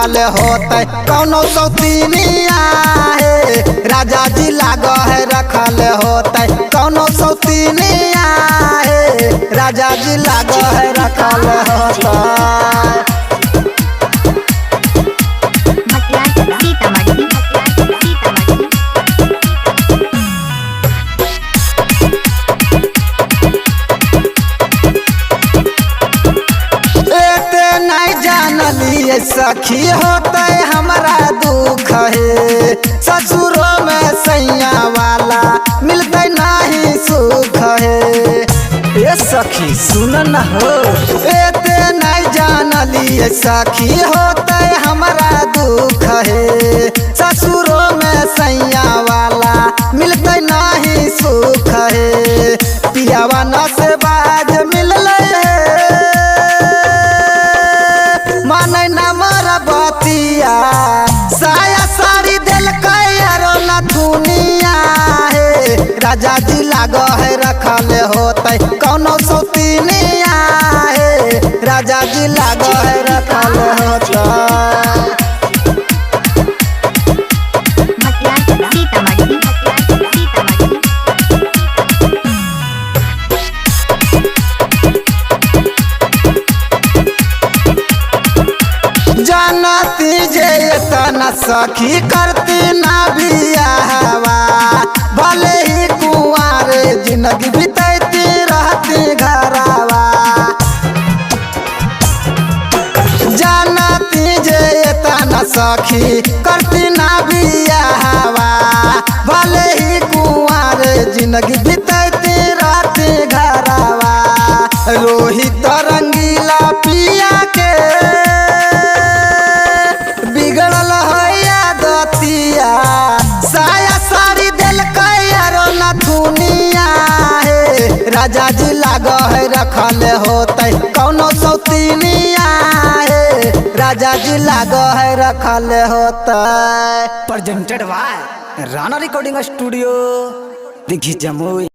रखल होते कौनो सौतीनिया है राजा जी लाग है रखल होते कौनो सौतीनिया है राजा जी लाग है रखल होते। सखी होते हमारा दुख है ससुरों में सैया वाला मिलते नहीं सुख है। ये सखी सुन न हो एते नहीं जानली सखी होते हमारा दुख है ससुरों में सैया वाला मिलते नहीं सुख है। पियावा न से बाज मिल साया साड़ी दिल न दुनिया है राजा जी लाग है रखल होते कौनो सौतीनिया है राजा जी लाग है रखल होते। जानती जे तना सखी करती ना बियाहवा भले ही कुंवार जिंदगी बितैती रहती घरवा। जानती जे तना सखी करती ना बियाहवा भले ही कुंवार जिंदगी बितैती रहती घरवा। रोहित रंगीला पिया के बिगड़ल है दतिया साया साड़ी दिल न दुनिया है राजा जी लाग है रखल होते कौनो सौतीनिया है राजा जी लाग है रखल होते। Presented by Rana recording studio Dighi Jamui.